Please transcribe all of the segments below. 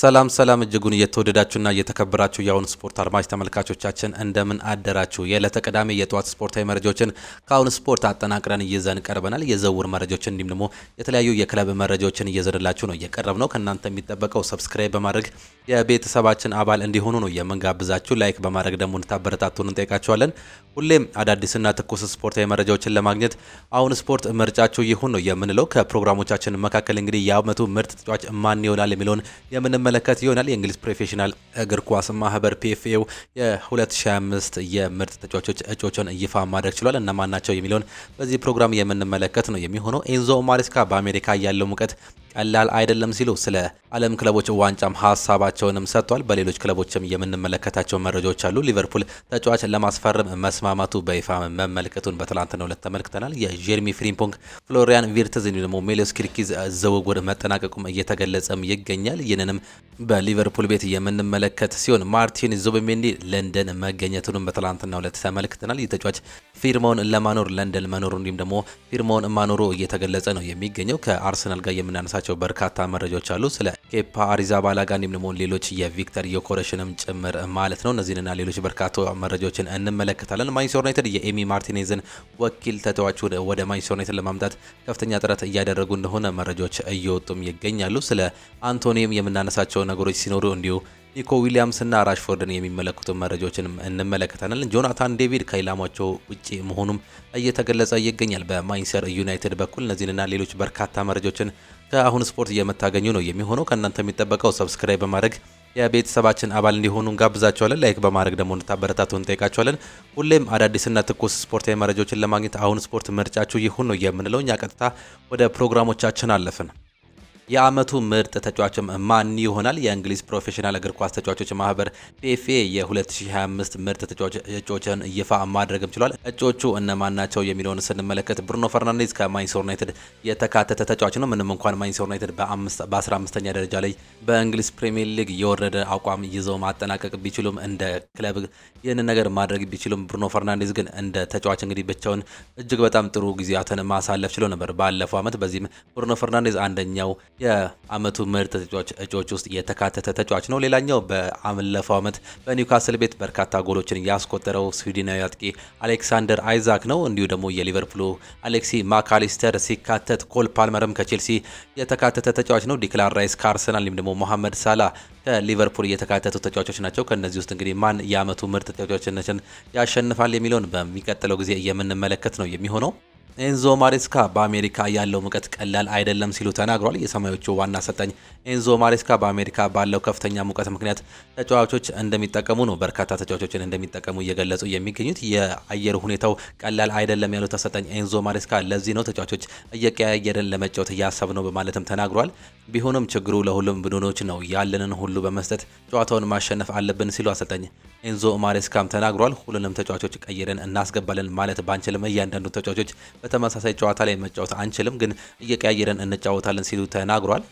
ሰላም እጅጉን እየተወደዳችሁና እየተከበራችሁ የአሁን ስፖርት አድማጭ ተመልካቾቻችን እንደምን አደራችሁ። የዕለተ ቅዳሜ የጠዋት ስፖርታዊ መረጃዎችን ከአሁን ስፖርት አጠናቅረን ይዘን ቀርበናል። የዝውውር መረጃዎችን እንዲሁም ደግሞ የተለያዩ የክለብ መረጃዎችን እየዘንላችሁ ነው እየቀረብነው። ከእናንተ የሚጠበቀው ሰብስክራይብ በማድረግ የቤተሰባችን አባል እንዲሆኑ ነው የምንጋብዛችሁ። ላይክ በማድረግ ደግሞ እንድታበረታቱን እንጠይቃችኋለን። ሁሌም አዳዲስና ትኩስ ስፖርታዊ መረጃዎችን ለማግኘት አሁን ስፖርት ምርጫችሁ ይሁን ነው የምንለው። ከፕሮግራሞቻችን መካከል እንግዲህ የዓመቱ ምርጥ ተጫዋች ማን ይሆናል የሚለውን የምንመለከት ይሆናል። የእንግሊዝ ፕሮፌሽናል እግር ኳስ ማህበር ፒኤፍኤው የ2025 የምርጥ ተጫዋቾች እጩዎችን ይፋ ማድረግ ችሏል። እነማን ናቸው የሚለውን በዚህ ፕሮግራም የምንመለከት ነው የሚሆነው። ኤንዞ ማሬስካ በአሜሪካ ያለው ሙቀት ቀላል አይደለም ሲሉ ስለ ዓለም ክለቦች ዋንጫም ሀሳባቸውንም ሰጥቷል። በሌሎች ክለቦችም የምንመለከታቸው መረጃዎች አሉ። ሊቨርፑል ተጫዋች ለማስፈረም መስማማቱ በይፋ መመልከቱን በትላንትናው ዕለት ተመልክተናል። የጀርሚ ፍሪምፖንግ፣ ፍሎሪያን ቪርትዝ እንዲሁም ደግሞ ሜሎስ ኪርኪዝ ዝውውር መጠናቀቁም እየተገለጸም ይገኛል። ይህንንም በሊቨርፑል ቤት የምንመለከት ሲሆን ማርቲን ዙቢሜንዲ ለንደን መገኘቱንም በትላንትናው ዕለት ተመልክተናል። ይህ ተጫዋች ፊርማውን ለማኖር ለንደን መኖሩ እንዲሁም ደግሞ ፊርማውን ማኖሩ እየተገለጸ ነው የሚገኘው። ከአርሰናል ጋር የምናነሳቸው በርካታ መረጃዎች አሉ። ስለ ኬፓ አሪዛባላጋ እንዲሁም ደግሞ ሌሎች የቪክተር ዮኮሬሽንም ጭምር ማለት ነው። እነዚህንና ሌሎች በርካታ መረጃዎችን እንመለከታለን። ማንቸስተር ዩናይትድ የኤሚ ማርቲኔዝን ወኪል ተጫዋች ወደ ማንቸስተር ዩናይትድ ለማምጣት ከፍተኛ ጥረት እያደረጉ እንደሆነ መረጃዎች እየወጡም ይገኛሉ። ስለ አንቶኒም የምናነሳቸው ነገሮች ሲኖሩ እንዲሁ ኒኮ ዊሊያምስ እና ራሽፎርድን የሚመለከቱ መረጃዎችን እንመለከታለን። ጆናታን ዴቪድ ከኢላማቸው ውጪ መሆኑም እየተገለጸ ይገኛል በማንቸስተር ዩናይትድ በኩል። እነዚህንና ሌሎች በርካታ መረጃዎችን ከአሁን ስፖርት የምታገኙ ነው የሚሆነው። ከእናንተ የሚጠበቀው ሰብስክራይብ በማድረግ የቤተሰባችን አባል እንዲሆኑ እንጋብዛቸዋለን። ላይክ በማድረግ ደግሞ እንድታበረታቱ እንጠይቃቸዋለን። ሁሌም አዳዲስና ትኩስ ስፖርታዊ መረጃዎችን ለማግኘት አሁን ስፖርት ምርጫችሁ ይሁን ነው የምንለው። እኛ ቀጥታ ወደ ፕሮግራሞቻችን አለፍን። የዓመቱ ምርጥ ተጫዋችም ማን ይሆናል? የእንግሊዝ ፕሮፌሽናል እግር ኳስ ተጫዋቾች ማህበር ፒኤፍኤ የ2025 ምርጥ ተጫዋች እጩዎችን ይፋ ማድረግም ችሏል። እጩዎቹ እነማን ናቸው የሚለውን ስንመለከት ብሩኖ ፈርናንዴዝ ከማንቸስተር ዩናይትድ የተካተተ ተጫዋች ነው። ምንም እንኳን ማንቸስተር ዩናይትድ በ15ኛ ደረጃ ላይ በእንግሊዝ ፕሪሚየር ሊግ የወረደ አቋም ይዘው ማጠናቀቅ ቢችሉም እንደ ክለብ ይህንን ነገር ማድረግ ቢችሉም ብሩኖ ፈርናንዴዝ ግን እንደ ተጫዋች እንግዲህ ብቻውን እጅግ በጣም ጥሩ ጊዜያትን ማሳለፍ ችሎ ነበር ባለፈው ዓመት። በዚህም ብሩኖ ፈርናንዴዝ አንደኛው የዓመቱ ምርጥ ተጫዋች እጩዎች ውስጥ የተካተተ ተጫዋች ነው። ሌላኛው ባለፈው ዓመት በኒውካስል ቤት በርካታ ጎሎችን ያስቆጠረው ስዊድናዊ አጥቂ አሌክሳንደር አይዛክ ነው። እንዲሁ ደግሞ የሊቨርፑሉ አሌክሲ ማካሊስተር ሲካተት፣ ኮል ፓልመርም ከቼልሲ የተካተተ ተጫዋች ነው። ዲክላን ራይስ ከአርሰናል እንዲሁም ደግሞ መሐመድ ሳላ ከሊቨርፑል የተካተቱ ተጫዋቾች ናቸው። ከነዚህ ውስጥ እንግዲህ ማን የዓመቱ ምርጥ ተጫዋችነትን ያሸንፋል የሚለውን በሚቀጥለው ጊዜ የምንመለከት ነው የሚሆነው። ኤንዞ ማሬስካ በአሜሪካ ያለው ሙቀት ቀላል አይደለም ሲሉ ተናግሯል። የሰማዮቹ ዋና አሰልጣኝ ኤንዞ ማሬስካ በአሜሪካ ባለው ከፍተኛ ሙቀት ምክንያት ተጫዋቾች እንደሚጠቀሙ ነው በርካታ ተጫዋቾችን እንደሚጠቀሙ እየገለጹ የሚገኙት። የአየር ሁኔታው ቀላል አይደለም ያሉት አሰልጣኝ ኤንዞ ማሬስካ ለዚህ ነው ተጫዋቾች እየቀያየርን ለመጫወት እያሰብ ነው በማለትም ተናግሯል። ቢሆንም ችግሩ ለሁሉም ቡድኖች ነው፣ ያለንን ሁሉ በመስጠት ጨዋታውን ማሸነፍ አለብን ሲሉ አሰልጣኝ ኤንዞ ማሬስካም ተናግሯል። ሁሉንም ተጫዋቾች ቀይረን እናስገባለን ማለት ባንችልም እያንዳንዱ ተጫዋቾች በተመሳሳይ ጨዋታ ላይ መጫወት አንችልም፣ ግን እየቀያየረን እንጫወታለን ሲሉ ተናግሯል።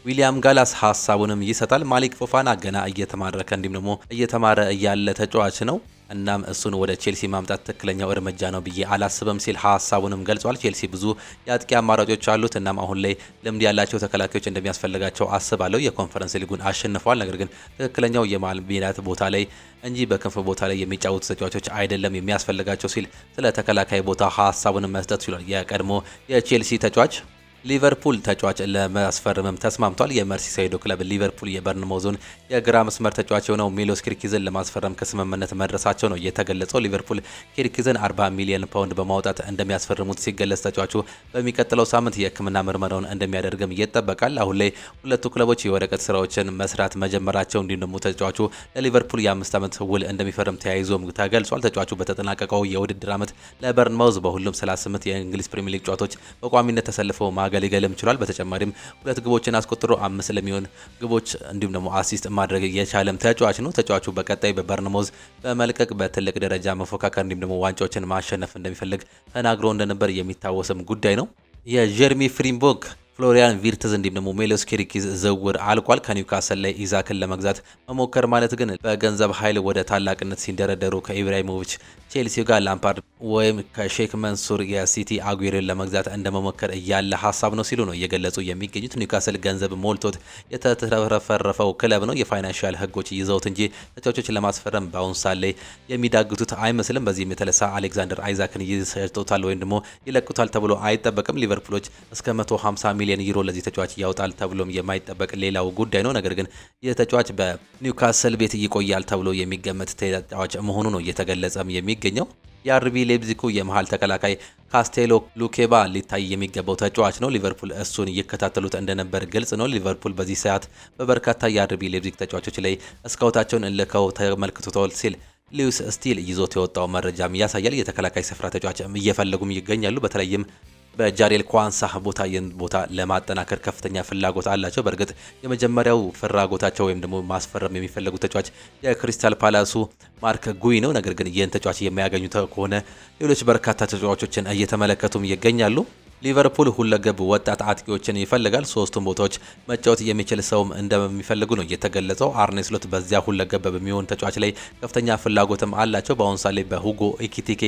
ዊሊያም ጋላስ ሀሳቡንም ይሰጣል። ማሊክ ፎፋና ገና እየተማረከ እንዲሁም ደግሞ እየተማረ እያለ ተጫዋች ነው። እናም እሱን ወደ ቼልሲ ማምጣት ትክክለኛው እርምጃ ነው ብዬ አላስብም ሲል ሀሳቡንም ገልጿል። ቼልሲ ብዙ የአጥቂ አማራጮች አሉት። እናም አሁን ላይ ልምድ ያላቸው ተከላካዮች እንደሚያስፈልጋቸው አስባለሁ። የኮንፈረንስ ሊጉን አሸንፈዋል። ነገር ግን ትክክለኛው የመሃል ሜዳ ቦታ ላይ እንጂ በክንፍ ቦታ ላይ የሚጫወቱ ተጫዋቾች አይደለም የሚያስፈልጋቸው ሲል ስለ ተከላካይ ቦታ ሀሳቡንም መስጠት ችሏል። የቀድሞ የቼልሲ ተጫዋች ሊቨርፑል ተጫዋች ለማስፈረምም ተስማምቷል። የመርሲሳይዶ ክለብ ሊቨርፑል የበርንማውዙን የግራ መስመር ተጫዋች የሆነው ሜሎስ ኪርኪዝን ለማስፈረም ከስምምነት መድረሳቸው ነው የተገለጸው። ሊቨርፑል ኪርኪዝን 40 ሚሊዮን ፓውንድ በማውጣት እንደሚያስፈርሙት ሲገለጽ ተጫዋቹ በሚቀጥለው ሳምንት የሕክምና ምርመራውን እንደሚያደርግም ይጠበቃል። አሁን ላይ ሁለቱ ክለቦች የወረቀት ስራዎችን መስራት መጀመራቸው እንዲሁም ደግሞ ተጫዋቹ ለሊቨርፑል የ5 ዓመት ውል እንደሚፈርም ተያይዞም ተገልጿል። ተጫዋቹ በተጠናቀቀው የውድድር ዓመት ለበርንማውዝ በሁሉም 38 የእንግሊዝ ፕሪሚየር ሊግ ጨዋታዎች በቋሚነት ተሰልፈው ማገልገልም ችሏል። በተጨማሪም 2 ግቦችን አስቆጥሮ 5 ለሚሆን ግቦች እንዲሁም ደግሞ አሲስት ማድረግ የቻለም ተጫዋች ነው። ተጫዋቹ በቀጣይ በበርንማውዝ በመልቀቅ በትልቅ ደረጃ መፎካከር እንዲሁም ደግሞ ዋንጫዎችን ማሸነፍ እንደሚፈልግ ተናግሮ እንደነበር የሚታወስም ጉዳይ ነው። የጀርሚ ፍሪምፖንግ ፍሎሪያን ቪርትዝ እንዲሁም ደግሞ ሜሎስ ኪርኪዝ ዝውውር አልቋል። ከኒውካስል ላይ ኢዛክን ለመግዛት መሞከር ማለት ግን በገንዘብ ኃይል ወደ ታላቅነት ሲንደረደሩ ከኢብራሂሞቪች ቼልሲ ጋር ላምፓርድ ወይም ከሼክ መንሱር የሲቲ አጉዌሮን ለመግዛት እንደመሞከር እያለ ሀሳብ ነው ሲሉ ነው እየገለጹ የሚገኙት። ኒውካስል ገንዘብ ሞልቶት የተትረፈረፈው ክለብ ነው። የፋይናንሻል ሕጎች ይዘውት እንጂ ተጫዋቾችን ለማስፈረም በአሁኑ ሰዓት ላይ የሚዳግቱት አይመስልም። በዚህም የተነሳ አሌክዛንደር አይዛክን ይሸጡታል ወይም ደግሞ ይለቁታል ተብሎ አይጠበቅም። ሊቨርፑሎች እስከ 150 ሚሊዮን ዩሮ ለዚህ ተጫዋች ያወጣል ተብሎም የማይጠበቅ ሌላው ጉዳይ ነው። ነገር ግን ይህ ተጫዋች በኒውካስል ቤት ይቆያል ተብሎ የሚገመት ተጫዋች መሆኑ ነው እየተገለጸም የሚገኘው። የአርቢ ሌፕዚጉ የመሃል ተከላካይ ካስቴሎ ሉኬባ ሊታይ የሚገባው ተጫዋች ነው። ሊቨርፑል እሱን እየከታተሉት እንደነበር ግልጽ ነው። ሊቨርፑል በዚህ ሰዓት በበርካታ የአርቢ ሌፕዚግ ተጫዋቾች ላይ ስካውታቸውን ልከው ተመልክተዋል ሲል ሊዩስ ስቲል ይዞት የወጣው መረጃም ያሳያል። የተከላካይ ስፍራ ተጫዋች እየፈለጉም ይገኛሉ። በተለይም በጃሬል ኳንሳ ቦታ ለማጠናከር ከፍተኛ ፍላጎት አላቸው። በእርግጥ የመጀመሪያው ፍላጎታቸው ወይም ደግሞ ማስፈረም የሚፈልጉ ተጫዋች የክሪስታል ፓላሱ ማርክ ጉይ ነው። ነገር ግን ይህን ተጫዋች የሚያገኙ ከሆነ ሌሎች በርካታ ተጫዋቾችን እየተመለከቱም ይገኛሉ። ሊቨርፑል ሁለገብ ወጣት አጥቂዎችን ይፈልጋል። ሶስቱም ቦታዎች መጫወት የሚችል ሰውም እንደሚፈልጉ ነው የተገለጸው። አርኔ ስሎት በዚያ ሁለገብ በሚሆን ተጫዋች ላይ ከፍተኛ ፍላጎትም አላቸው። በአሁኑ ሰዓት ላይ በሁጎ ኢኪቲኬ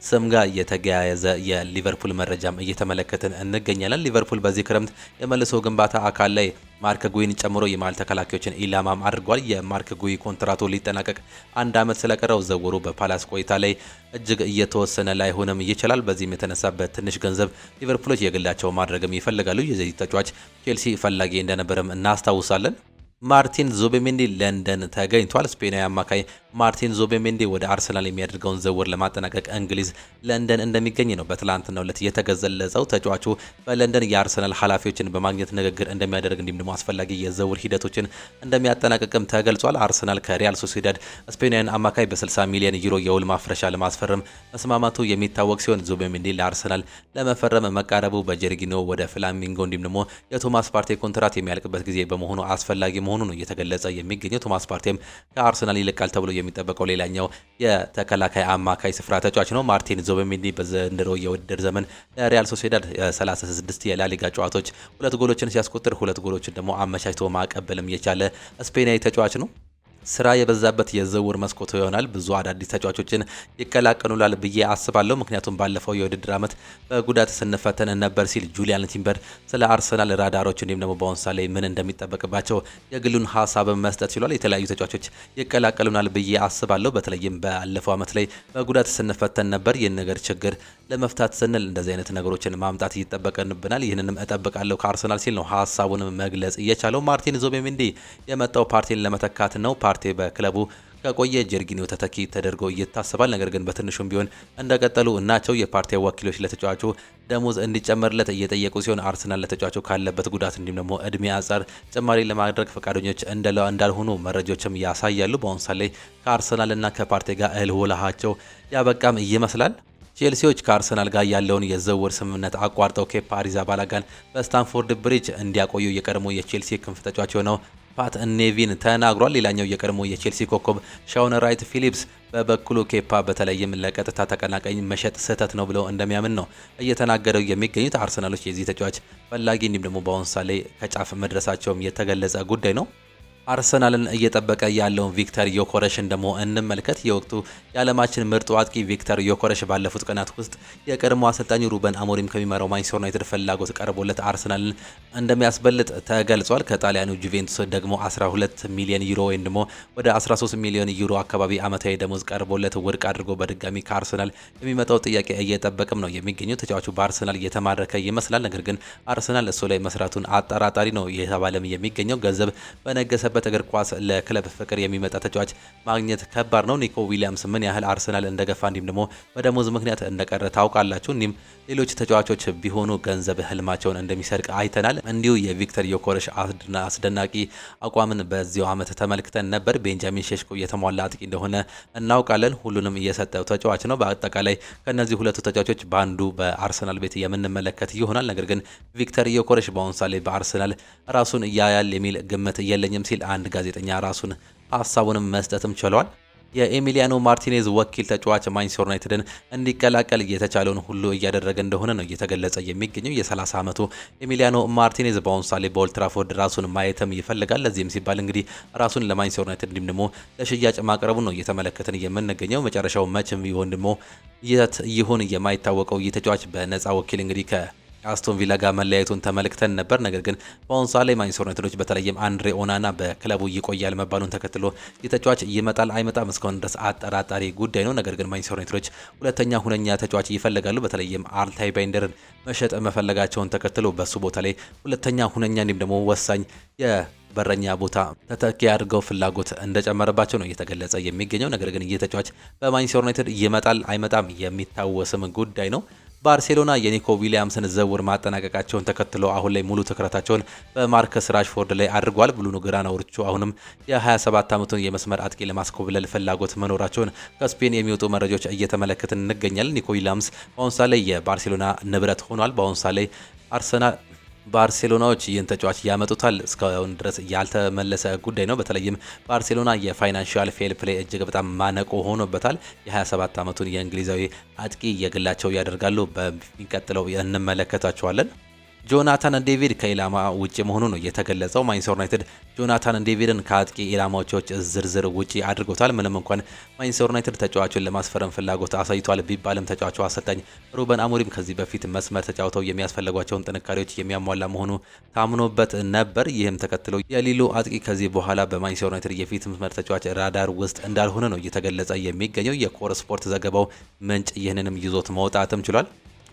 ስም ጋር የተገያያዘ የሊቨርፑል መረጃም እየተመለከትን እንገኛለን። ሊቨርፑል በዚህ ክረምት የመልሶ ግንባታ አካል ላይ ማርክ ጉይን ጨምሮ የመሃል ተከላካዮችን ኢላማም አድርጓል። የማርክ ጉይ ኮንትራቱ ሊጠናቀቅ አንድ ዓመት ስለቀረው ዝውውሩ በፓላስ ቆይታ ላይ እጅግ እየተወሰነ ላይሆንም ይችላል። በዚህም የተነሳ በትንሽ ገንዘብ ሊቨርፑሎች የግላቸው ማድረግም ይፈልጋሉ። የዚህ ተጫዋች ቼልሲ ፈላጊ እንደነበረም እናስታውሳለን። ማርቲን ዙቤሜንዲ ለንደን ተገኝቷል። ስፔናዊ አማካይ ማርቲን ዙቤሜንዲ ወደ አርሰናል የሚያደርገውን ዝውውር ለማጠናቀቅ እንግሊዝ ለንደን እንደሚገኝ ነው በትላንትናው ዕለት የተገለጸው። ተጫዋቹ በለንደን የአርሰናል ኃላፊዎችን በማግኘት ንግግር እንደሚያደርግ እንዲሁም ደግሞ አስፈላጊ የዝውውር ሂደቶችን እንደሚያጠናቅቅም ተገልጿል። አርሰናል ከሪያል ሶሲዳድ ስፔናዊን አማካይ በ60 ሚሊዮን ዩሮ የውል ማፍረሻ ለማስፈረም መስማማቱ የሚታወቅ ሲሆን ዙቤሜንዲ ለአርሰናል ለመፈረም መቃረቡ በጀርጊኖ ወደ ፍላሚንጎ እንዲሁም ደግሞ የቶማስ ፓርቴ ኮንትራት የሚያልቅበት ጊዜ በመሆኑ አስፈላጊ መሆኑ ነው እየተገለጸ የሚገኘው። ቶማስ ፓርቴም ከአርሰናል ይለቃል ተብሎ የሚጠበቀው ሌላኛው የተከላካይ አማካይ ስፍራ ተጫዋች ነው። ማርቲን ዙቤሜንዲ በዘንድሮ የውድድር ዘመን ለሪያል ሶሲዳድ 36 የላሊጋ ጨዋታዎች 2 ጎሎችን ሲያስቆጥር 2 ጎሎችን ደግሞ አመቻችቶ ማቀበልም የቻለ ስፔናዊ ተጫዋች ነው። ስራ የበዛበት የዝውውር መስኮት ይሆናል። ብዙ አዳዲስ ተጫዋቾችን ይቀላቀሉላል ብዬ አስባለሁ። ምክንያቱም ባለፈው የውድድር ዓመት በጉዳት ስንፈተን ነበር ሲል ጁሊያን ቲምበር ስለ አርሰናል ራዳሮች እንዲሁም ደግሞ በአሁኑ ሰዓት ላይ ምን እንደሚጠበቅባቸው የግሉን ሀሳብ መስጠት ችሏል። የተለያዩ ተጫዋቾች ይቀላቀሉናል ብዬ አስባለሁ። በተለይም ባለፈው ዓመት ላይ በጉዳት ስንፈተን ነበር። ይህን ነገር ችግር ለመፍታት ስንል እንደዚህ አይነት ነገሮችን ማምጣት ይጠበቅብናል። ይህንንም እጠብቃለሁ ከአርሰናል ሲል ነው ሀሳቡንም መግለጽ እየቻለው። ማርቲን ዙቤሜንዲ የመጣው ፓርቲን ለመተካት ነው። ፓርቲ በክለቡ ከቆየ ጀርጊኒዮ ተተኪ ተደርጎ ይታሰባል። ነገር ግን በትንሹም ቢሆን እንደቀጠሉ እናቸው የፓርቲ ወኪሎች ለተጫዋቹ ደሞዝ እንዲጨመርለት እየጠየቁ ሲሆን አርሰናል ለተጫዋቹ ካለበት ጉዳት እንዲሁም ደግሞ እድሜ አንጻር ጭማሪ ለማድረግ ፈቃደኞች እንዳልሆኑ መረጃዎችም ያሳያሉ። በአሁኑ ሰዓት ላይ ከአርሰናልና ከፓርቲ ጋር እህል ውሃቸው ያበቃም ይመስላል። ቼልሲዎች ከአርሰናል ጋር ያለውን የዝውውር ስምምነት አቋርጠው ኬፓ አሪዛባላጋን በስታንፎርድ ብሪጅ እንዲያቆዩ የቀድሞ የቼልሲ ክንፍ ተጫዋች የሆነው ፓት ኔቪን ተናግሯል። ሌላኛው የቀድሞ የቼልሲ ኮከብ ሻውን ራይት ፊሊፕስ በበኩሉ ኬፓ በተለይም ለቀጥታ ተቀናቃኝ መሸጥ ስህተት ነው ብለው እንደሚያምን ነው እየተናገረው የሚገኙት። አርሰናሎች የዚህ ተጫዋች ፈላጊ እንዲሁም ደግሞ በአሁኑ ሰዓት ላይ ከጫፍ መድረሳቸውም የተገለጸ ጉዳይ ነው። አርሰናልን እየጠበቀ ያለውን ቪክተር ዮኮረሽን ደግሞ እንመልከት። የወቅቱ የዓለማችን ምርጡ አጥቂ ቪክተር ዮኮረሽ ባለፉት ቀናት ውስጥ የቀድሞ አሰልጣኙ ሩበን አሞሪም ከሚመራው ማንቸስተር ዩናይትድ ፍላጎት ቀርቦለት አርሰናልን እንደሚያስበልጥ ተገልጿል። ከጣሊያኑ ጁቬንቱስ ደግሞ 12 ሚሊዮን ዩሮ ወይም ደግሞ ወደ 13 ሚሊዮን ዩሮ አካባቢ ዓመታዊ ደሞዝ ቀርቦለት ውድቅ አድርጎ በድጋሚ ከአርሰናል የሚመጣው ጥያቄ እየጠበቅም ነው የሚገኘው። ተጫዋቹ በአርሰናል እየተማረከ ይመስላል። ነገር ግን አርሰናል እሱ ላይ መስራቱን አጠራጣሪ ነው የተባለም የሚገኘው። ገንዘብ በነገሰ እግር ኳስ ለክለብ ፍቅር የሚመጣ ተጫዋች ማግኘት ከባድ ነው። ኒኮ ዊሊያምስ ምን ያህል አርሰናል እንደገፋ እንዲሁም ደግሞ በደሞዝ ምክንያት እንደቀረ ታውቃላችሁ። እንዲሁም ሌሎች ተጫዋቾች ቢሆኑ ገንዘብ ህልማቸውን እንደሚሰርቅ አይተናል። እንዲሁ የቪክተር ዮኮረሽ አስደናቂ አቋምን በዚያው ዓመት ተመልክተን ነበር። ቤንጃሚን ሼሽኮ የተሟላ አጥቂ እንደሆነ እናውቃለን። ሁሉንም እየሰጠው ተጫዋች ነው። በአጠቃላይ ከነዚህ ሁለቱ ተጫዋቾች በአንዱ በአርሰናል ቤት የምንመለከት ይሆናል። ነገር ግን ቪክተር ዮኮረሽ በአሁኑ ሰዓት ላይ በአርሰናል ራሱን እያያል የሚል ግምት የለኝም ሲል አንድ ጋዜጠኛ ራሱን ሀሳቡንም መስጠትም ችሏል። የኤሚሊያኖ ማርቲኔዝ ወኪል ተጫዋች ማንቸስተር ዩናይትድን እንዲቀላቀል የተቻለውን ሁሉ እያደረገ እንደሆነ ነው እየተገለጸ የሚገኘው። የ30 ዓመቱ ኤሚሊያኖ ማርቲኔዝ በአሁኑ ሳሌ በኦልድ ትራፎርድ ራሱን ማየትም ይፈልጋል። ለዚህም ሲባል እንግዲህ ራሱን ለማንቸስተር ዩናይትድ እንዲሁም ደግሞ ለሽያጭ ማቅረቡ ነው እየተመለከትን የምንገኘው። መጨረሻው መቼም ቢሆን ደግሞ የት ይሁን የማይታወቀው ይህ ተጫዋች በነፃ ወኪል እንግዲህ አስቶን ቪላ ጋር መለያየቱን ተመልክተን ነበር። ነገር ግን በአሁኑ ሰዓት ላይ ማንቸስተር ዩናይትዶች በተለይም አንድሬ ኦናና በክለቡ ይቆያል መባሉን ተከትሎ የተጫዋች ይመጣል አይመጣም እስካሁን ድረስ አጠራጣሪ ጉዳይ ነው። ነገር ግን ማንቸስተር ዩናይትዶች ሁለተኛ ሁነኛ ተጫዋች ይፈልጋሉ። በተለይም አልታይ ባይንደርን መሸጥ መፈለጋቸውን ተከትሎ በሱ ቦታ ላይ ሁለተኛ ሁነኛ እንዲሁም ደግሞ ወሳኝ በረኛ ቦታ ተተኪ አድርገው ፍላጎት እንደጨመረባቸው ነው እየተገለጸ የሚገኘው። ነገር ግን ይህ ተጫዋች በማንቸስተር ዩናይትድ ይመጣል አይመጣም የሚታወስም ጉዳይ ነው። ባርሴሎና የኒኮ ዊሊያምስን ዝውውር ማጠናቀቃቸውን ተከትሎ አሁን ላይ ሙሉ ትኩረታቸውን በማርከስ ራሽፎርድ ላይ አድርጓል። ብሉኖ ግራናዎቹ አሁንም የ27 ዓመቱን የመስመር አጥቂ ለማስኮብለል ፍላጎት መኖራቸውን ከስፔን የሚወጡ መረጃዎች እየተመለከትን እንገኛለን። ኒኮ ዊሊያምስ በአሁኑ ሰዓት ላይ የባርሴሎና ንብረት ሆኗል። በአሁኑ ሰዓት ላይ ባርሴሎናዎች ይህን ተጫዋች ያመጡታል። እስካሁን ድረስ ያልተመለሰ ጉዳይ ነው። በተለይም ባርሴሎና የፋይናንሻል ፌር ፕሌይ እጅግ በጣም ማነቆ ሆኖበታል። የ27 ዓመቱን የእንግሊዛዊ አጥቂ የግላቸው ያደርጋሉ። በሚቀጥለው እንመለከታቸዋለን። ጆናታን ዴቪድ ከኢላማ ውጪ መሆኑ ነው የተገለጸው። ማንቸስተር ዩናይትድ ጆናታን ዴቪድን ከአጥቂ ኢላማዎች ዝርዝር ውጪ አድርጎታል። ምንም እንኳን ማንቸስተር ዩናይትድ ተጫዋቹን ለማስፈረም ፍላጎት አሳይቷል ቢባልም ተጫዋቹ አሰልጣኝ ሩበን አሞሪም ከዚህ በፊት መስመር ተጫውተው የሚያስፈልጓቸውን ጥንካሬዎች የሚያሟላ መሆኑ ታምኖበት ነበር። ይህም ተከትሎ የሊሉ አጥቂ ከዚህ በኋላ በማንቸስተር ዩናይትድ የፊት መስመር ተጫዋች ራዳር ውስጥ እንዳልሆነ ነው እየተገለጸ የሚገኘው። የኮር ስፖርት ዘገባው ምንጭ ይህንንም ይዞት መውጣትም ችሏል።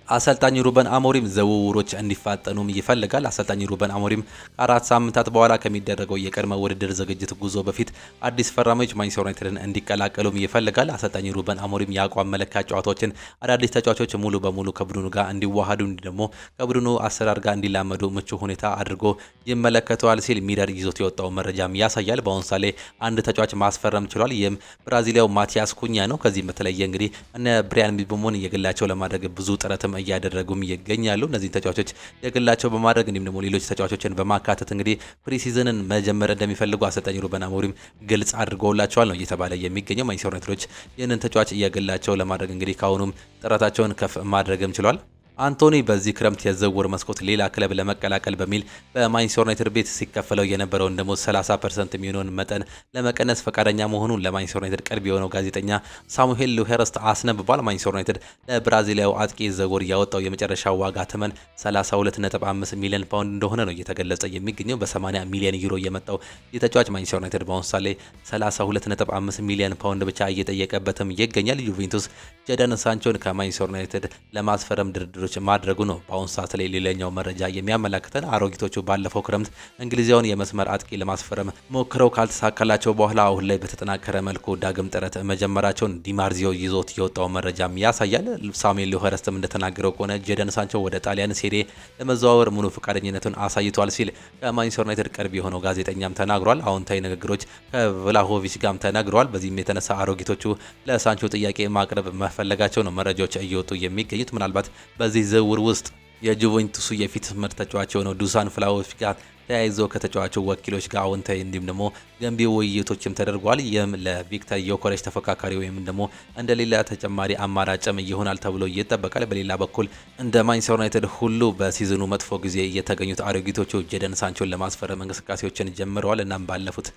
አሰልጣኝ ሩበን አሞሪም ዝውውሮች እንዲፋጠኑም ይፈልጋል። አሰልጣኝ ሩበን አሞሪም ከ4 ሳምንታት በኋላ ከሚደረገው የቅድመ ውድድር ዝግጅት ጉዞ በፊት አዲስ ፈራሚዎች ማንቸስተር ዩናይትድን እንዲቀላቀሉም ይፈልጋል። አሰልጣኝ ሩበን አሞሪም የአቋም መለኪያ ጨዋታዎችን አዳዲስ ተጫዋቾች ሙሉ በሙሉ ከቡድኑ ጋር እንዲዋሃዱ ደግሞ ከቡድኑ አሰራር ጋር እንዲላመዱ ምቹ ሁኔታ አድርጎ ይመለከተዋል ሲል ሚረር ይዞት የወጣው መረጃም ያሳያል። በአሁኑ ሳሌ አንድ ተጫዋች ማስፈረም ችሏል። ይህም ብራዚሊያው ማቲያስ ኩኛ ነው። ከዚህም በተለየ እንግዲህ እነ ብሪያን ምቤሞን የግላቸው ለማድረግ ብዙ ጥረትም እያደረጉም ይገኛሉ። እነዚህ ተጫዋቾች የግላቸው በማድረግ እንዲሁም ደግሞ ሌሎች ተጫዋቾችን በማካተት እንግዲህ ፕሪሲዝንን መጀመር እንደሚፈልጉ አሰልጣኝ ሩበን አሞሪም ግልጽ አድርገውላቸዋል ነው እየተባለ የሚገኘው። ማንቸስተር ዩናይትዶች ይህንን ተጫዋች የግላቸው ለማድረግ እንግዲህ ካሁኑም ጥረታቸውን ከፍ ማድረግም ችሏል። አንቶኒ በዚህ ክረምት የዝውውር መስኮት ሌላ ክለብ ለመቀላቀል በሚል በማንቸስተር ዩናይትድ ቤት ሲከፈለው የነበረውን ደግሞ 30% የሚሆነውን መጠን ለመቀነስ ፈቃደኛ መሆኑን ለማንቸስተር ዩናይትድ ቅርብ የሆነው ጋዜጠኛ ሳሙኤል ሉሄርስት አስነብቧል። ማንቸስተር ዩናይትድ ለብራዚሊያው አጥቂ ዝውውር ያወጣው የመጨረሻ ዋጋ ተመን 32.5 ሚሊዮን ፓውንድ እንደሆነ ነው እየተገለጸ የሚገኘው። በ80 ሚሊዮን ዩሮ የመጣው የተጫዋች ማንቸስተር ዩናይትድ በአሁኑ ሰዓት ላይ 32.5 ሚሊዮን ፓውንድ ብቻ እየጠየቀበትም ይገኛል። ዩቬንቱስ ጀደን ሳንቾን ከማንቸስተር ዩናይትድ ለማስፈረም ድርድሮች ማድረጉ ነው በአሁኑ ሰዓት ላይ ሌላኛው መረጃ የሚያመላክተን። አሮጊቶቹ ባለፈው ክረምት እንግሊዛዊውን የመስመር አጥቂ ለማስፈረም ሞክረው ካልተሳካላቸው በኋላ አሁን ላይ በተጠናከረ መልኩ ዳግም ጥረት መጀመራቸውን ዲማርዚዮ ይዞት የወጣው መረጃም ያሳያል። ሳሙኤል ሉሄርስትም እንደተናገረው ከሆነ ጄደን ሳንቾ ወደ ጣሊያን ሴሪ ለመዘዋወር ሙሉ ፈቃደኝነቱን አሳይቷል ሲል ከማንቸስተር ዩናይትድ ቅርብ የሆነው ጋዜጠኛም ተናግሯል። አዎንታዊ ንግግሮች ከቭላሆቪች ጋርም ተናግረዋል። በዚህም የተነሳ አሮጊቶቹ ለሳንቾ ጥያቄ ማቅረብ መፈለጋቸው ነው መረጃዎች እየወጡ የሚገኙት። ምናልባት በዚህ ዝውውር ውስጥ የጁቬንቱሱ የፊት መስመር ተጫዋች የሆነው ዱሳን ፍላሆቪች ጋር ተያይዞ ከተጫዋቹ ወኪሎች ጋር አዎንታዊ እንዲሁም ደግሞ ገንቢ ውይይቶችም ተደርጓል። ይህም ለቪክተር ዮከሬስ ተፎካካሪ ወይም ደግሞ እንደሌላ ተጨማሪ አማራጭም ይሆናል ተብሎ ይጠበቃል። በሌላ በኩል እንደ ማንቸስተር ዩናይትድ ሁሉ በሲዝኑ መጥፎ ጊዜ የተገኙት አሮጊቶቹ ጄደን ሳንቾን ለማስፈረም እንቅስቃሴዎችን ጀምረዋል። እናም ባለፉት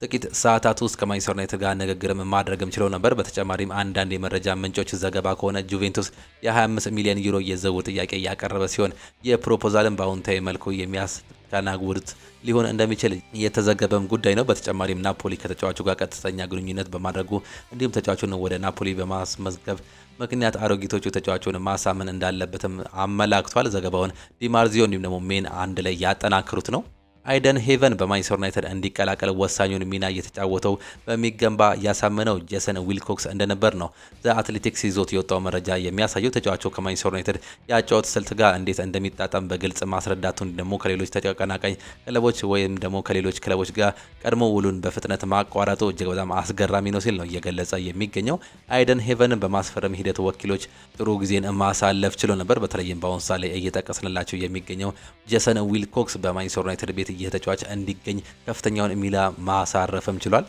ጥቂት ሰዓታት ውስጥ ከማንቸስተር ዩናይትድ ጋር ንግግርም ማድረግም ችለው ነበር። በተጨማሪም አንዳንድ የመረጃ ምንጮች ዘገባ ከሆነ ጁቬንቱስ የ25 ሚሊዮን ዩሮ የዝውውር ጥያቄ ያቀረበ ሲሆን የፕሮፖዛልን በአዎንታዊ መልኩ የሚያስተናግዱት ሊሆን እንደሚችል የተዘገበም ጉዳይ ነው። በተጨማሪም ናፖሊ ከተጫዋቹ ጋር ቀጥተኛ ግንኙነት በማድረጉ እንዲሁም ተጫዋቹን ወደ ናፖሊ በማስመዝገብ ምክንያት አሮጊቶቹ ተጫዋቹን ማሳመን እንዳለበትም አመላክቷል። ዘገባውን ዲማርዚዮ እንዲሁም ደግሞ ሜን አንድ ላይ ያጠናክሩት ነው። አይደን ሄቨን በማንቸስተር ዩናይትድ እንዲቀላቀል ወሳኙን ሚና እየተጫወተው በሚገባ ያሳመነው ጄሰን ዊልኮክስ እንደነበር ነው ዘ አትሌቲክስ ይዞት የወጣው መረጃ የሚያሳየው። ተጫዋቹ ከማንቸስተር ዩናይትድ የአጨዋወት ስልት ጋር እንዴት እንደሚጣጣም በግልጽ ማስረዳቱን ደግሞ ከሌሎች ተቀናቃኝ ክለቦች ወይም ደግሞ ከሌሎች ክለቦች ጋር ቀድሞ ውሉን በፍጥነት ማቋረጡ እጅግ በጣም አስገራሚ ነው ሲል ነው እየገለጸ የሚገኘው። አይደን ሄቨንን በማስፈረም ሂደት ወኪሎች ጥሩ ጊዜን ማሳለፍ ችሎ ነበር። በተለይም በአሁኑ ሰዓት ላይ እየጠቀስንላቸው የሚገኘው ጄሰን ዊልኮክስ በማንቸስተር ዩናይትድ ቤት ይህ ተጫዋች እንዲገኝ ከፍተኛውን ሚና ማሳረፍም ችሏል።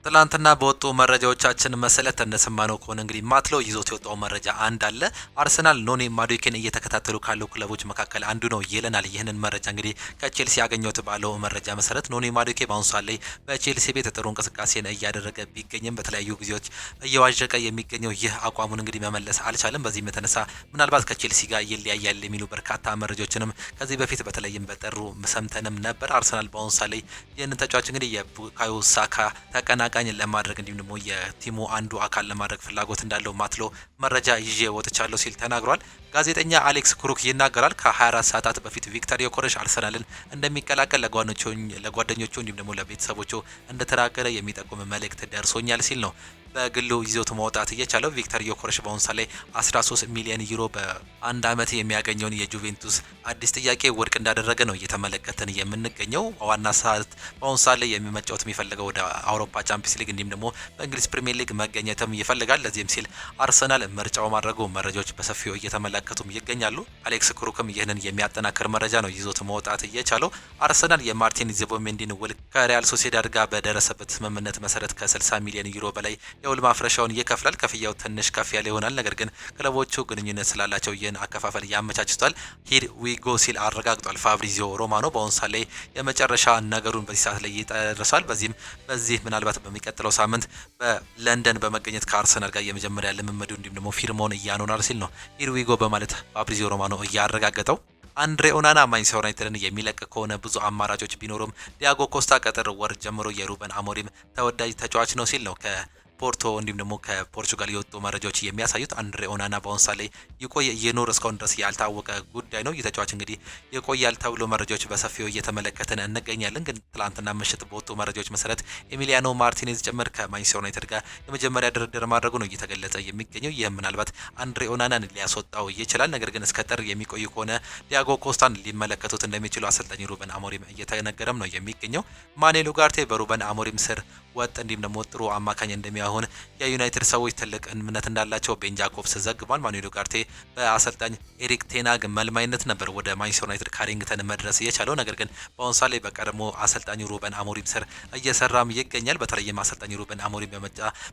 ትላንትና በወጡ መረጃዎቻችን መሰረት እንደሰማነው ከሆነ እንግዲህ ማትሎ ይዞት የወጣው መረጃ አንድ አለ። አርሰናል ኖኒ ማዱኬን እየተከታተሉ ካሉ ክለቦች መካከል አንዱ ነው ይለናል። ይህንን መረጃ እንግዲህ ከቼልሲ ያገኘሁት ባለው መረጃ መሰረት ኖኒ ማዱኬ በአሁኑ ሰዓት ላይ በቼልሲ ቤት ጥሩ እንቅስቃሴን እያደረገ ቢገኝም በተለያዩ ጊዜዎች እየዋዠቀ የሚገኘው ይህ አቋሙን እንግዲህ መመለስ አልቻለም። በዚህም የተነሳ ምናልባት ከቼልሲ ጋር ይለያያል የሚሉ በርካታ መረጃዎችንም ከዚህ በፊት በተለይም በጥሩ ሰምተንም ነበር። አርሰናል በአሁኑ ሰዓት ላይ ይህንን ተጫዋች እንግዲህ የቡካዮ ሳካ ተቀናቃኝ ለማድረግ እንዲሁም ደግሞ የቲሙ አንዱ አካል ለማድረግ ፍላጎት እንዳለው ማትሎ መረጃ ይዤ ወጥቻለሁ ሲል ተናግሯል። ጋዜጠኛ አሌክስ ክሩክ ይናገራል። ከ24 ሰዓታት በፊት ቪክተር ዮከረስ አርሰናልን እንደሚቀላቀል ለጓደኞቹ እንዲሁም ደግሞ ለቤተሰቦቹ እንደተናገረ የሚጠቁም መልእክት ደርሶኛል ሲል ነው በግሉ ይዞት መውጣት እየቻለው። ቪክተር ዮከረስ በአሁኑ ሰዓት ላይ 13 ሚሊዮን ዩሮ በአንድ ዓመት የሚያገኘውን የጁቬንቱስ አዲስ ጥያቄ ውድቅ እንዳደረገ ነው እየተመለከትን የምንገኘው። ዋና ሰዓት በአሁኑ ሰዓት ላይ የሚመጫወት የሚፈልገው ወደ አውሮፓ ቻምፒየንስ ሊግ እንዲሁም ደግሞ በእንግሊዝ ፕሪሚየር ሊግ መገኘትም ይፈልጋል። ለዚህም ሲል አርሰናል ምርጫው ማድረጉ መረጃዎች በሰፊው እየተመለከቱም ይገኛሉ። አሌክስ ክሩክም ይህንን የሚያጠናክር መረጃ ነው ይዞት መውጣት እየቻለው። አርሰናል የማርቲን ዙቢሜንዲን ውል ከሪያል ሶሲዳድ ጋር በደረሰበት ስምምነት መሰረት ከ60 ሚሊዮን ዩሮ በላይ የውል ማፍረሻውን ይከፍላል። ክፍያው ትንሽ ከፍ ያለ ይሆናል። ነገር ግን ክለቦቹ ግንኙነት ስላላቸው ይህን አከፋፈል ያመቻችቷል። ሂድ ዊጎ ሲል አረጋግጧል። ፋብሪዚዮ ሮማኖ በአሁኑ ሰዓት ላይ የመጨረሻ ነገሩን በዚህ ሰዓት ላይ ይጠርሳል። በዚህ ምናልባት በሚቀጥለው ሳምንት በለንደን በመገኘት ከአርሰናል ጋር የመጀመሪያ ልምምዱ እንዲሁም ደግሞ ፊርማውን እያኖራል ሲል ነው ሂድ ዊጎ በማለት ፋብሪዚዮ ሮማኖ እያረጋገጠው። አንድሬ ኦናና ማንቸስተር ዩናይትድን የሚለቅ ከሆነ ብዙ አማራጮች ቢኖሩም ዲያጎ ኮስታ ከጥር ወር ጀምሮ የሩበን አሞሪም ተወዳጅ ተጫዋች ነው ሲል ነው ፖርቶ እንዲሁም ደግሞ ከፖርቹጋል የወጡ መረጃዎች የሚያሳዩት። አንድሬ ኦናና በአሁኑ ሰዓት ላይ ይቆይ ይኖር እስካሁን ድረስ ያልታወቀ ጉዳይ ነው። የተጫዋች እንግዲህ ይቆያል ተብሎ መረጃዎች በሰፊው እየተመለከትን እንገኛለን። ግን ትላንትና ምሽት በወጡ መረጃዎች መሰረት ኤሚሊያኖ ማርቲኔዝ ጭምር ከማንቸስተር ዩናይትድ ጋር የመጀመሪያ ድርድር ማድረጉ ነው እየተገለጸ የሚገኘው። ይህም ምናልባት አንድሬ ኦናናን ሊያስወጣው ይችላል። ነገር ግን እስከ ጥር የሚቆዩ ከሆነ ዲያጎ ኮስታን ሊመለከቱት እንደሚችሉ አሰልጣኝ ሩበን አሞሪም እየተነገረም ነው የሚገኘው። ማኑኤል ኡጋርቴ በሩበን አሞሪም ስር ወጥ እንዲሁም ደግሞ ጥሩ አማካኝ እንደሚሆን የዩናይትድ ሰዎች ትልቅ እምነት እንዳላቸው ቤን ጃኮብስ ዘግቧል። ማኑኤል ኡጋርቴ በአሰልጣኝ ኤሪክ ቴናግ መልማይነት ነበር ወደ ማንቸስተር ዩናይትድ ካሪንግተን መድረስ የቻለው። ነገር ግን በአሁኑ ሰዓት ላይ በቀድሞ አሰልጣኝ ሩበን አሞሪም ስር እየሰራም ይገኛል። በተለይም አሰልጣኝ ሩበን አሞሪም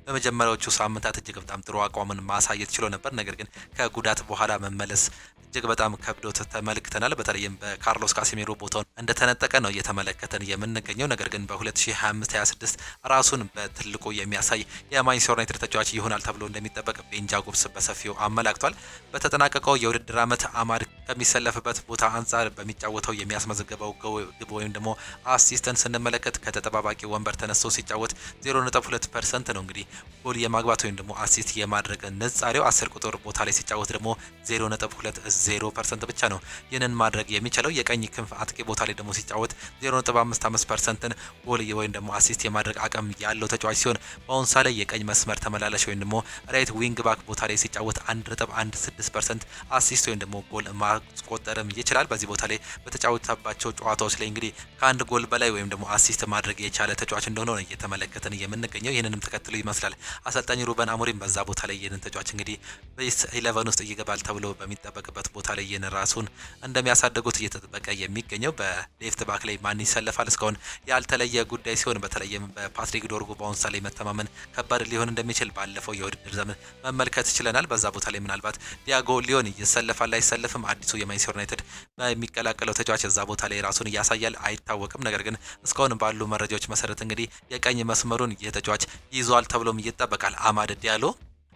በመጀመሪያዎቹ ሳምንታት እጅግ በጣም ጥሩ አቋምን ማሳየት ችሎ ነበር። ነገር ግን ከጉዳት በኋላ መመለስ እጅግ በጣም ከብዶት ተመልክተናል። በተለይም በካርሎስ ካሲሜሮ ቦታውን እንደተነጠቀ ነው እየተመለከተን የምንገኘው። ነገር ግን በ2025/26 ራሱን በትልቁ የሚያሳይ የማንቸስተር ዩናይትድ ተጫዋች ይሆናል ተብሎ እንደሚጠበቅ ቤን ጃኮብስ በሰፊው አመላክቷል። በተጠናቀቀው የውድድር ዓመት አማድ ከሚሰለፍበት ቦታ አንጻር በሚጫወተው የሚያስመዘግበው ግብ ወይም ደግሞ አሲስተንት ስንመለከት ከተጠባባቂ ወንበር ተነስቶ ሲጫወት 0.2% ነው እንግዲህ ጎል የማግባት ወይም ደግሞ አሲስት የማድረግ ንጻሬው። 10 ቁጥር ቦታ ላይ ሲጫወት ደግሞ 0.20% ብቻ ነው ይህንን ማድረግ የሚችለው። የቀኝ ክንፍ አጥቂ ቦታ ላይ ደግሞ ሲጫወት 0.55% ጎል ወይም ደግሞ አሲስት የማድረግ አቅም ያለው ተጫዋች ሲሆን በአሁኑ ሰዓት ላይ የቀኝ መስመር ተመላላሽ ወይም ደግሞ ራይት ዊንግ ባክ ቦታ ላይ ሲጫወት 1.16% አሲስት ወይም ደግሞ ጎል ማስቆጠርም ይችላል። በዚህ ቦታ ላይ በተጫወተባቸው ጨዋታዎች ላይ እንግዲህ ከአንድ ጎል በላይ ወይም ደግሞ አሲስት ማድረግ የቻለ ተጫዋች እንደሆነ ነው እየተመለከትን የምንገኘው። ይህንንም ተከትሎ ይመስላል አሰልጣኝ ሩበን አሞሪም በዛ ቦታ ላይ ይህንን ተጫዋች እንግዲህ ቤስ 11 ውስጥ ይገባል ተብሎ በሚጠበቅበት ቦታ ላይ ይህን ራሱን እንደሚያሳድጉት እየተጠበቀ የሚገኘው። በሌፍት ባክ ላይ ማን ይሰለፋል እስካሁን ያልተለየ ጉዳይ ሲሆን በተለይም በፓትሪክ ዶርጉ በአሁኑ ሰዓት ላይ መተማመን ከባድ ሊሆን እንደሚችል ባለፈው የውድድር ዘመን መመልከት ችለናል። በዛ ቦታ ላይ ምናልባት ዲያጎ ሊዮን ይሰለፋል አይሰለፍም፣ አዲሱ የማንቸስተር ዩናይትድ የሚቀላቀለው ተጫዋች እዛ ቦታ ላይ ራሱን እያሳያል አይታወቅም። ነገር ግን እስካሁን ባሉ መረጃዎች መሰረት እንግዲህ የቀኝ መስመሩን የተጫዋች ይዟል ተብሎም ይጠበቃል አማድ ዲያሎ።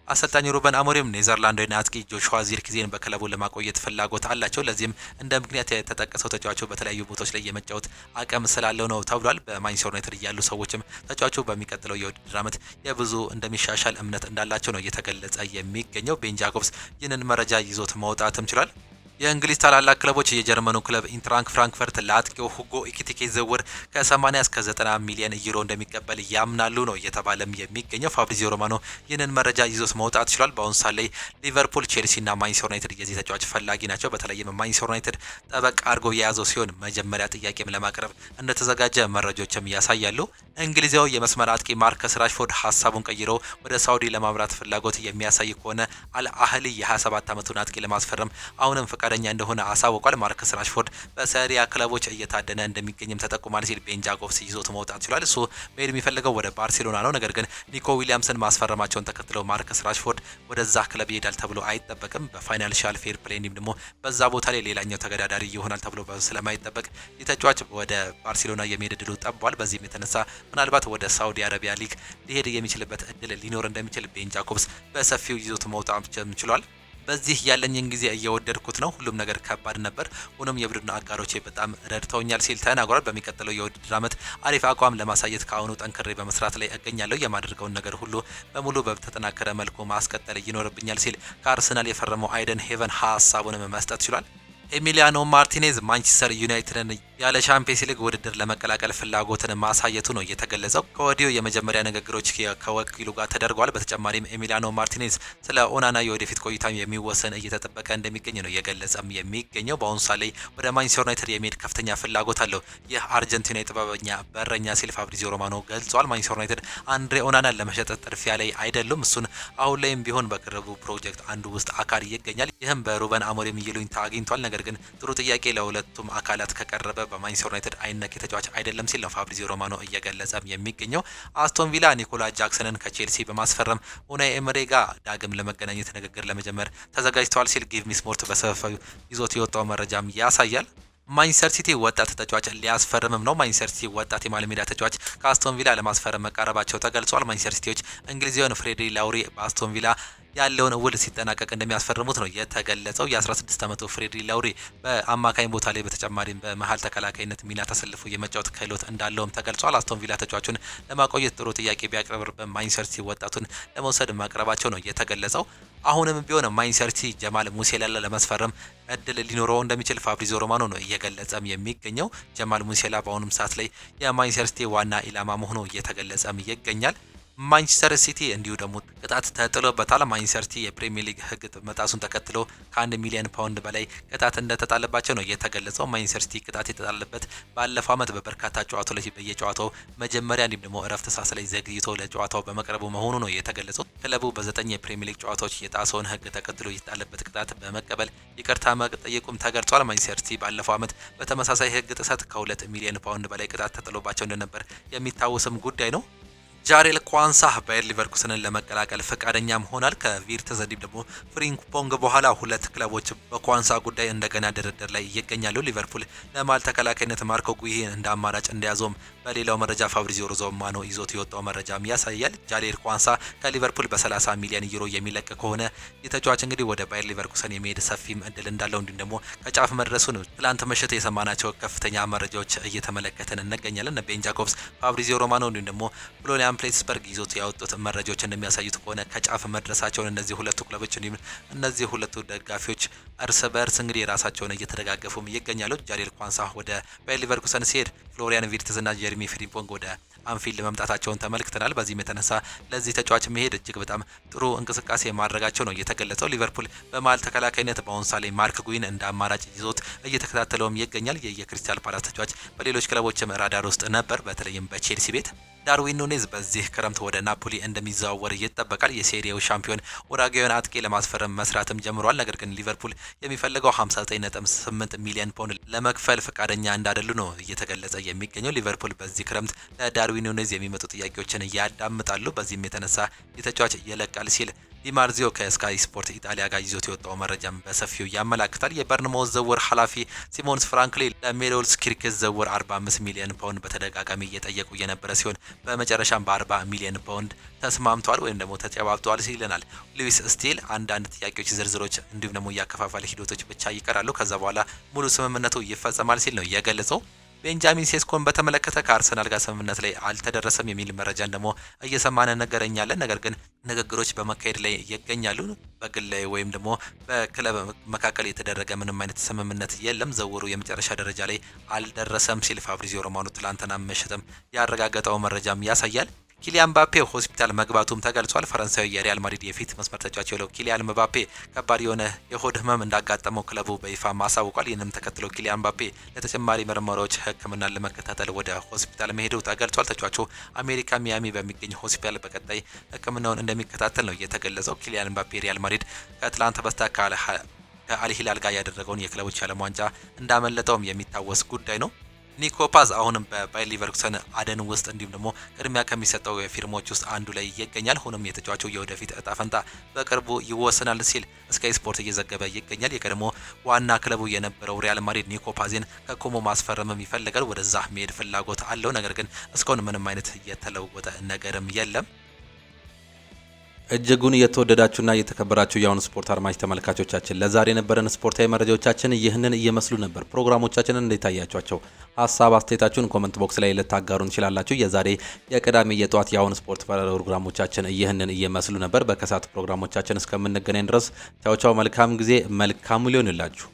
አሰልጣኝ ሩበን አሞሪም ኔዘርላንዳዊ አጥቂ ጆሹዋ ዚርክዜን በክለቡ ለማቆየት ፍላጎት አላቸው። ለዚህም እንደ ምክንያት የተጠቀሰው ተጫዋቹ በተለያዩ ቦታዎች ላይ የመጫወት አቅም ስላለው ነው ተብሏል። በማንቸስተር ዩናይትድ ያሉ ሰዎችም ተጫዋቹ በሚቀጥለው የውድድር ዓመት የብዙ እንደሚሻሻል እምነት እንዳላቸው ነው እየተገለጸ የሚገኘው። ቤን ጃኮብስ ይህንን መረጃ ይዞት መውጣትም ችሏል። የእንግሊዝ ታላላቅ ክለቦች የጀርመኑ ክለብ ኢንትራንክ ፍራንክፈርት ለአጥቂው ሁጎ ኢኪቲኬ ዝውውር ከ80 እስከ 90 ሚሊዮን ዩሮ እንደሚቀበል ያምናሉ ነው እየተባለም የሚገኘው። ፋብሪዚዮ ሮማኖ ይህንን መረጃ ይዞት መውጣት ችሏል። በአሁኑ ሰዓት ላይ ሊቨርፑል፣ ቼልሲ እና ማንቸስተር ዩናይትድ የዚህ ተጫዋች ፈላጊ ናቸው። በተለይም ማንቸስተር ዩናይትድ ጠበቅ አድርጎ የያዘው ሲሆን መጀመሪያ ጥያቄም ለማቅረብ እንደተዘጋጀ መረጃዎችም ያሳያሉ። እንግሊዛዊ የመስመር አጥቂ ማርከስ ራሽፎርድ ሀሳቡን ቀይሮ ወደ ሳውዲ ለማምራት ፍላጎት የሚያሳይ ከሆነ አልአህሊ የ27 ዓመቱን አጥቂ ለማስፈረም አሁንም ፈቃደኛ እንደሆነ አሳውቋል። ማርከስ ራሽፎርድ በሰሪያ ክለቦች እየታደነ እንደሚገኝም ተጠቁሟል ሲል ቤን ጃኮብስ ይዞት መውጣት ችሏል። እሱ መሄድ የሚፈልገው ወደ ባርሴሎና ነው። ነገር ግን ኒኮ ዊሊያምስን ማስፈረማቸውን ተከትለው ማርከስ ራሽፎርድ ወደዛ ክለብ ይሄዳል ተብሎ አይጠበቅም። በፋይናንሻል ፌር ፕሌይ እንዲሁም ደግሞ በዛ ቦታ ላይ ሌላኛው ተገዳዳሪ ይሆናል ተብሎ ስለማይጠበቅ የተጫዋች ወደ ባርሴሎና የሚሄድ እድሉ ጠቧል። በዚህም የተነሳ ምናልባት ወደ ሳውዲ አረቢያ ሊግ ሊሄድ የሚችልበት እድል ሊኖር እንደሚችል ቤን ጃኮብስ በሰፊው ይዞት መውጣት ችሏል። በዚህ ያለኝን ጊዜ እየወደድኩት ነው። ሁሉም ነገር ከባድ ነበር፣ ሆኖም የቡድን አጋሮቼ በጣም ረድተውኛል ሲል ተናግሯል። በሚቀጥለው የውድድር ዓመት አሪፍ አቋም ለማሳየት ከአሁኑ ጠንክሬ በመስራት ላይ እገኛለሁ። የማደርገውን ነገር ሁሉ በሙሉ በተጠናከረ መልኩ ማስቀጠል ይኖርብኛል ሲል ከአርሰናል የፈረመው አይደን ሄቨን ሀሳቡንም መስጠት ችሏል። ኤሚሊያኖ ማርቲኔዝ ማንቸስተር ዩናይትድን ያለ ቻምፒየንስ ሊግ ውድድር ለመቀላቀል ፍላጎትን ማሳየቱ ነው የተገለጸው። ከወዲሁ የመጀመሪያ ንግግሮች ከወኪሉ ጋር ተደርጓል። በተጨማሪም ኤሚሊያኖ ማርቲኔዝ ስለ ኦናና የወደፊት ቆይታ የሚወሰን እየተጠበቀ እንደሚገኝ ነው የገለጸም የሚገኘው። በአሁኑ ሰዓት ላይ ወደ ማንቸስተር ዩናይትድ የሚሄድ ከፍተኛ ፍላጎት አለው ይህ አርጀንቲና የጥበበኛ በረኛ ሲል ፋብሪዚዮ ሮማኖ ገልጿል። ማንቸስተር ዩናይትድ አንድሬ ኦናናን ለመሸጥ ጥድፊያ ላይ አይደሉም። እሱን አሁን ላይም ቢሆን በቅርቡ ፕሮጀክት አንዱ ውስጥ አካል ይገኛል። ይህም በሩበን አሞሪም ይሉኝታ አግኝቷል። ነገር ግን ጥሩ ጥያቄ ለሁለቱም አካላት ከቀረበ በማንቸስተር ዩናይትድ አይነክ ተጫዋች አይደለም ሲል ነው ፋብሪዚዮ ሮማኖ እየገለጸም የሚገኘው። አስቶን ቪላ ኒኮላ ጃክሰንን ከቼልሲ በማስፈረም ኡናይ ኤምሬ ጋር ዳግም ለመገናኘት ንግግር ለመጀመር ተዘጋጅተዋል ሲል ጊቭ ሚ ስፖርት በሰፊው ይዞት የወጣው መረጃም ያሳያል። ማንቸስተር ሲቲ ወጣት ተጫዋች ሊያስፈርምም ነው። ማንቸስተር ሲቲ ወጣት የመሃል ሜዳ ተጫዋች ከአስቶን ቪላ ለማስፈረም መቃረባቸው ተገልጿል። ማንቸስተር ሲቲዎች እንግሊዛዊውን ፍሬድሪ ላውሪ በአስቶን ቪላ ያለውን ውል ሲጠናቀቅ እንደሚያስፈርሙት ነው የተገለጸው። የ16 ዓመቱ ፍሬድሪ ላውሪ በአማካኝ ቦታ ላይ በተጨማሪም በመሃል ተከላካይነት ሚና ተሰልፎ የመጫወት ክህሎት እንዳለውም ተገልጿል። አስቶን ቪላ ተጫዋቹን ለማቆየት ጥሩ ጥያቄ ቢያቀርብም ማንቸስተር ሲቲ ወጣቱን ለመውሰድ ማቅረባቸው ነው የተገለጸው። አሁንም ቢሆን ማንቸስተር ሲቲ ጀማል ሙሴላ ለማስፈረም እድል ሊኖረው እንደሚችል ፋብሪዚዮ ሮማኖ ነው እየገለጸም የሚገኘው። ጀማል ሙሴላ በአሁኑም ሰዓት ላይ የማንቸስተር ሲቲ ዋና ኢላማ መሆኑ እየተገለጸም ይገኛል። ማንቸስተር ሲቲ እንዲሁ ደግሞ ቅጣት ተጥሎበታል። ማንቸስተር ሲቲ የፕሪሚየር ሊግ ሕግ መጣሱን ተከትሎ ከ1 ሚሊዮን ፓውንድ በላይ ቅጣት እንደተጣለባቸው ነው የተገለጸው። ማንቸስተር ሲቲ ቅጣት የተጣለበት ባለፈው ዓመት በበርካታ ጨዋታዎች ላይ በየጨዋታው መጀመሪያ እንዲሁም ደግሞ እረፍት ሰዓት ላይ ዘግይቶ ለጨዋታው በመቅረቡ መሆኑ ነው የተገለጸው። ክለቡ በ9 የፕሪሚየር ሊግ ጨዋታዎች የጣሰውን ሕግ ተከትሎ የተጣለበት ቅጣት በመቀበል ይቅርታ መጠየቁም ተገልጿል። ማንቸስተር ሲቲ ባለፈው ዓመት በተመሳሳይ ሕግ ጥሰት ከ2 ሚሊዮን ፓውንድ በላይ ቅጣት ተጥሎባቸው እንደነበር የሚታወስም ጉዳይ ነው። ጃሬል ኳንሳ ባየር ሊቨርኩሰንን ለመቀላቀል ፈቃደኛም ሆኗል። ከቪርትዝ እንዲሁም ደግሞ ፍሪምፖንግ በኋላ ሁለት ክለቦች በኳንሳ ጉዳይ እንደገና ድርድር ላይ ይገኛሉ። ሊቨርፑል ለማል ተከላካይነት ማርኮ ጉሂን እንደ አማራጭ እንደያዘውም በሌላው መረጃ ፋብሪዚዮ ሮማኖ ይዞት የወጣው መረጃም ያሳያል። ጃሬል ኳንሳ ከሊቨርፑል በ30 ሚሊዮን ዩሮ የሚለቅ ከሆነ የተጫዋች እንግዲህ ወደ ባየር ሊቨርኩሰን የሚሄድ ሰፊም እድል እንዳለው እንዲሁም ደግሞ ከጫፍ መድረሱን ትላንት ምሽት የሰማናቸው ከፍተኛ መረጃዎች እየተመለከተን እንገኛለን። ቤን ጃኮብስ፣ ፋብሪዚዮ ሮማኖ እንዲሁም ደግሞ ፍሎሪያን ፕሌትስበርግ ይዞት ያወጡት መረጃዎች እንደሚያሳዩት ከሆነ ከጫፍ መድረሳቸውን እነዚህ ሁለቱ ክለቦች እንዲሁም እነዚህ ሁለቱ ደጋፊዎች እርስ በርስ እንግዲህ ራሳቸውን እየተደጋገፉም ይገኛሉ። ጃሬል ኳንሳ ወደ ባየር ሊቨርኩሰን ሲሄድ ፍሎሪያን ቪርትዝ እና ጀርሚ ፍሪምፖንግ ወደ አንፊልድ መምጣታቸውን ተመልክተናል። በዚህም የተነሳ ለዚህ ተጫዋች መሄድ እጅግ በጣም ጥሩ እንቅስቃሴ ማድረጋቸው ነው የተገለጸው። ሊቨርፑል በመሃል ተከላካይነት በአሁኑ ሰዓት ላይ ማርክ ጉሂን እንደ አማራጭ ይዞት እየተከታተለውም ይገኛል። የክሪስታል ፓላስ ተጫዋች በሌሎች ክለቦችም ራዳር ውስጥ ነበር፣ በተለይም በቼልሲ ቤት። ዳርዊን ኑኔዝ በዚህ ክረምት ወደ ናፖሊ እንደሚዘዋወር ይጠበቃል። የሴሪያው ሻምፒዮን ኡራጓዊውን አጥቂ ለማስፈረም መስራትም ጀምሯል። ነገር ግን ሊቨርፑል የሚፈልገው 59.8 ሚሊዮን ፓውንድ ለመክፈል ፈቃደኛ እንዳይደሉ ነው እየተገለጸ የሚገኘው። ሊቨርፑል በዚህ ክረምት ለዳርዊን ኑኔዝ የሚመጡ ጥያቄዎችን ያዳምጣሉ። በዚህም የተነሳ የተጫዋች ይለቃል ሲል ዲማርዚዮ ከስካይ ስፖርት ኢጣሊያ ጋር ይዞት የወጣው መረጃም በሰፊው ያመላክታል። የበርንማውዝ ዝውውር ኃላፊ ሲሞንስ ፍራንክሊ ለሜሎልስ ኪርኬዝ ዝውውር 45 ሚሊዮን ፓውንድ በተደጋጋሚ እየጠየቁ የነበረ ሲሆን በመጨረሻም በ40 ሚሊዮን ፓውንድ ተስማምቷል ወይም ደግሞ ተጨባብጧል ሲልናል። ሉዊስ ስቲል አንዳንድ ጥያቄዎች፣ ዝርዝሮች እንዲሁም ደግሞ ያከፋፈል ሂደቶች ብቻ ይቀራሉ፣ ከዛ በኋላ ሙሉ ስምምነቱ ይፈጸማል ሲል ነው የገለጸው። ቤንጃሚን ሴስኮን በተመለከተ ከአርሰናል ጋር ስምምነት ላይ አልተደረሰም የሚል መረጃን ደግሞ እየሰማን ነገረኛለን። ነገር ግን ንግግሮች በመካሄድ ላይ ይገኛሉ። በግል ላይ ወይም ደግሞ በክለብ መካከል የተደረገ ምንም አይነት ስምምነት የለም። ዝውውሩ የመጨረሻ ደረጃ ላይ አልደረሰም ሲል ፋብሪዚዮ ሮማኖ ትላንትና ምሽትም ያረጋገጠው መረጃም ያሳያል። ኪሊያን ምባፔ ሆስፒታል መግባቱም ተገልጿል። ፈረንሳዊ የሪያል ማድሪድ የፊት መስመር ተጫዋች የሆነው ኪሊያን ምባፔ ከባድ የሆነ የሆድ ህመም እንዳጋጠመው ክለቡ በይፋ ማሳውቋል። ይህንም ተከትሎ ኪሊያን ምባፔ ለተጨማሪ ምርመራዎች ሕክምናን ለመከታተል ወደ ሆስፒታል መሄዱ ተገልጿል። ተጫዋቹ አሜሪካ ሚያሚ በሚገኝ ሆስፒታል በቀጣይ ሕክምናውን እንደሚከታተል ነው የተገለጸው። ኪሊያን ምባፔ ሪያል ማድሪድ ከትላንት በስቲያ ከአልሂላል ጋር ያደረገውን የክለቦች ዓለም ዋንጫ እንዳመለጠውም የሚታወስ ጉዳይ ነው። ኒኮ ፓዝ አሁንም በባየር ሊቨርኩሰን አደን ውስጥ እንዲሁም ደግሞ ቅድሚያ ከሚሰጠው ፊርሞች ውስጥ አንዱ ላይ ይገኛል። ሆኖም የተጫዋቹ የወደፊት እጣ ፈንታ በቅርቡ ይወሰናል ሲል ስካይ ስፖርት እየዘገበ ይገኛል። የቀድሞ ዋና ክለቡ የነበረው ሪያል ማድሪድ ኒኮ ፓዝን ከኮሞ ማስፈረምም ይፈልጋል። ወደዛ መሄድ ፍላጎት አለው። ነገር ግን እስካሁን ምንም አይነት የተለወጠ ነገርም የለም። እጅጉን የተወደዳችሁና የተከበራችሁ የአሁኑ ስፖርት አድማጭ ተመልካቾቻችን ለዛሬ የነበረን ስፖርታዊ መረጃዎቻችን ይህንን እየመስሉ ነበር። ፕሮግራሞቻችንን እንዴታያችኋቸው ሀሳብ አስተያየታችሁን ኮመንት ቦክስ ላይ ልታጋሩን ትችላላችሁ። የዛሬ የቅዳሜ የጠዋት የአሁኑ ስፖርት ፕሮግራሞቻችን ይህንን እየመስሉ ነበር። በከሳት ፕሮግራሞቻችን እስከምንገናኝ ድረስ ቻው ቻው። መልካም ጊዜ፣ መልካም ሊሆንላችሁ።